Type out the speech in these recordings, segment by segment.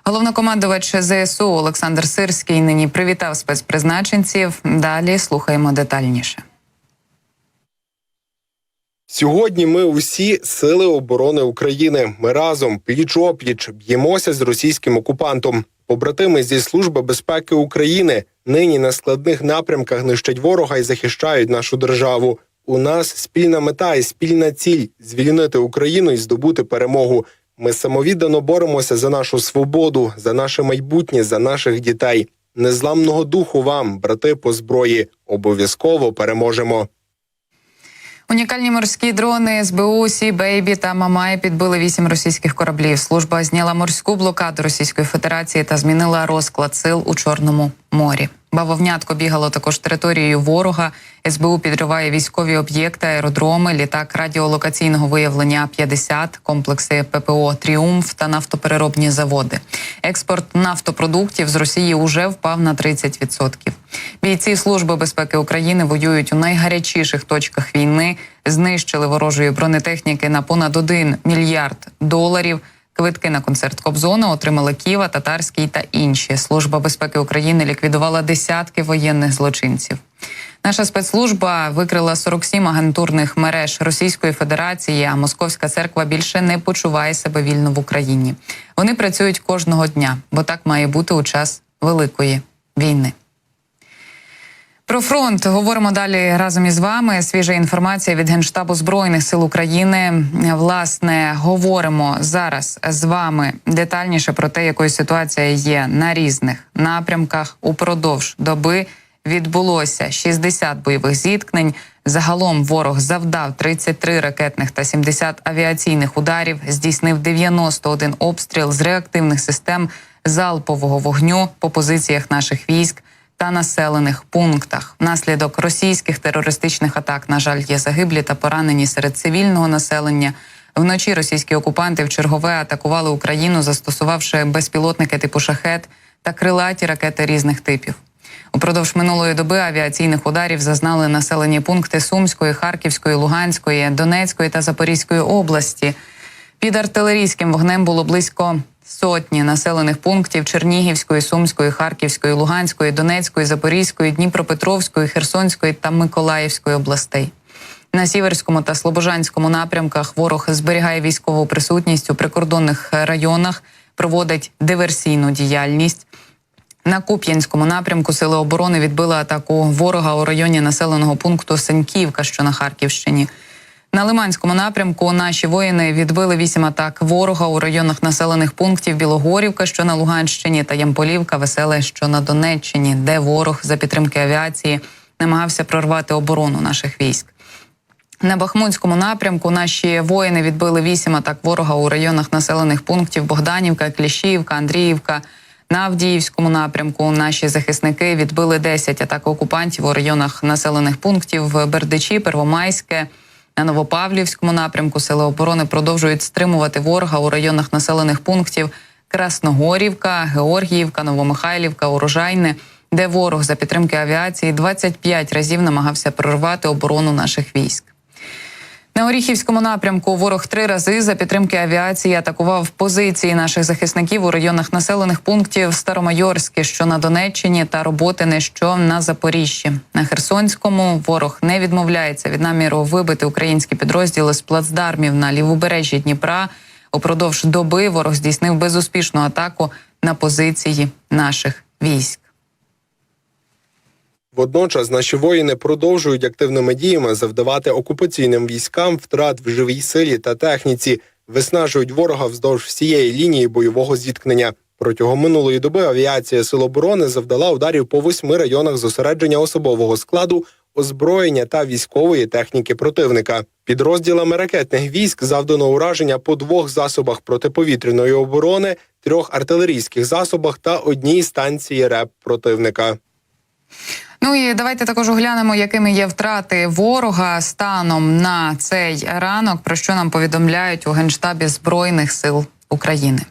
Головнокомандувач ЗСУ Олександр Сирський нині привітав спецпризначенців. Далі слухаємо детальніше. Сьогодні ми усі сили оборони України. Ми разом, пліч-опліч, б'ємося з російським окупантом. Побратими зі Служби безпеки України нині на складних напрямках нищать ворога і захищають нашу державу. У нас спільна мета і спільна ціль – звільнити Україну і здобути перемогу. Ми самовіддано боремося за нашу свободу, за наше майбутнє, за наших дітей. Незламного духу вам, брати по зброї. Обов'язково переможемо. Унікальні морські дрони СБУ, Сі Бейбі та Мамай підбили 8 російських кораблів. Служба зняла морську блокаду Російської Федерації та змінила розклад сил у Чорному морі. Бавовнятко бігало також територією ворога. СБУ підриває військові об'єкти, аеродроми, літак радіолокаційного виявлення А-50, комплекси ППО «Тріумф» та нафтопереробні заводи. Експорт нафтопродуктів з Росії уже впав на 30%. Бійці Служби безпеки України воюють у найгарячіших точках війни, знищили ворожої бронетехніки на понад $1 мільярд. Квитки на концерт Кобзона отримали Ківа, Татарський та інші. Служба безпеки України ліквідувала десятки воєнних злочинців. Наша спецслужба викрила 47 агентурних мереж Російської Федерації, а Московська церква більше не почуває себе вільно в Україні. Вони працюють кожного дня, бо так має бути у час Великої війни. Про фронт говоримо далі разом із вами. Свіжа інформація від Генштабу Збройних сил України. Власне, говоримо зараз з вами детальніше про те, якою ситуація є на різних напрямках. Упродовж доби відбулося 60 бойових зіткнень. Загалом ворог завдав 33 ракетних та 70 авіаційних ударів, здійснив 91 обстріл з реактивних систем залпового вогню по позиціях наших військ та населених пунктах. Внаслідок російських терористичних атак, на жаль, є загиблі та поранені серед цивільного населення. Вночі російські окупанти вчергове атакували Україну, застосувавши безпілотники типу «Шахед» та крилаті ракети різних типів. Упродовж минулої доби авіаційних ударів зазнали населені пункти Сумської, Харківської, Луганської, Донецької та Запорізької області. Під артилерійським вогнем було близько сотні населених пунктів Чернігівської, Сумської, Харківської, Луганської, Донецької, Запорізької, Дніпропетровської, Херсонської та Миколаївської областей. На Сіверському та Слобожанському напрямках ворог зберігає військову присутність у прикордонних районах, проводить диверсійну діяльність. На Куп'янському напрямку сили оборони відбили атаку ворога у районі населеного пункту Сеньківка, що на Харківщині. На Лиманському напрямку наші воїни відбили 8 атак ворога у районах населених пунктів Білогорівка, що на Луганщині, та Ямполівка, Веселе, що на Донеччині, де ворог за підтримки авіації намагався прорвати оборону наших військ. На Бахмутському напрямку наші воїни відбили 8 атак ворога у районах населених пунктів Богданівка, Кліщіївка, Андріївка. На Авдіївському напрямку наші захисники відбили 10 атак окупантів у районах населених пунктів Бердичі, Первомайське. На Новопавлівському напрямку сили оборони продовжують стримувати ворога у районах населених пунктів Красногорівка, Георгіївка, Новомихайлівка, Урожайне, де ворог за підтримки авіації 25 разів намагався прорвати оборону наших військ. На Оріхівському напрямку ворог 3 рази за підтримки авіації атакував позиції наших захисників у районах населених пунктів Старомайорське, що на Донеччині, та Роботине, що на Запоріжжі. На Херсонському ворог не відмовляється від наміру вибити українські підрозділи з плацдармів на лівобережжі Дніпра. Упродовж доби ворог здійснив безуспішну атаку на позиції наших військ. Водночас наші воїни продовжують активними діями завдавати окупаційним військам втрат в живій силі та техніці, виснажують ворога вздовж всієї лінії бойового зіткнення. Протягом минулої доби авіація Сил оборони завдала ударів по 8 районах зосередження особового складу, озброєння та військової техніки противника. Підрозділами ракетних військ завдано ураження по 2 засобах протиповітряної оборони, 3 артилерійських засобах та 1 станції РЕП противника. Ну і давайте також оглянемо, якими є втрати ворога станом на цей ранок, про що нам повідомляють у Генштабі Збройних сил України.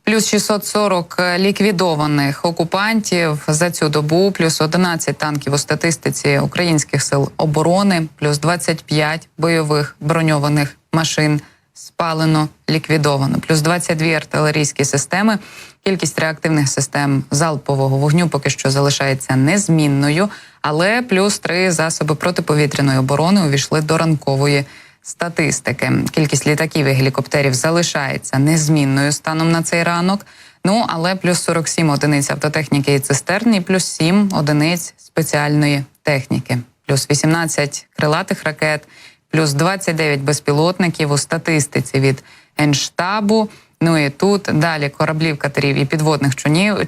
Плюс 640 ліквідованих окупантів за цю добу, плюс 11 танків у статистиці українських сил оборони, плюс 25 бойових броньованих машин спалено, ліквідовано. Плюс 22 артилерійські системи. Кількість реактивних систем залпового вогню поки що залишається незмінною, але плюс 3 засоби протиповітряної оборони увійшли до ранкової статистики. Кількість літаків і гелікоптерів залишається незмінною станом на цей ранок. Ну, але плюс 47 одиниць автотехніки і цистерн, і плюс 7 одиниць спеціальної техніки. Плюс 18 крилатих ракет, плюс 29 безпілотників у статистиці від Генштабу. Ну і тут далі кораблів, катерів і підводних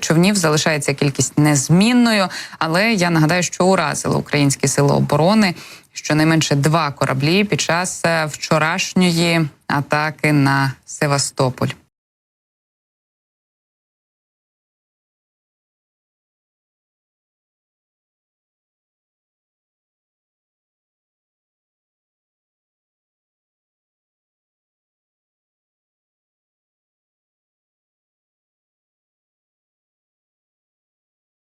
човнів залишається кількість незмінною. Але я нагадаю, що уразили українські сили оборони щонайменше 2 кораблі під час вчорашньої атаки на Севастополь.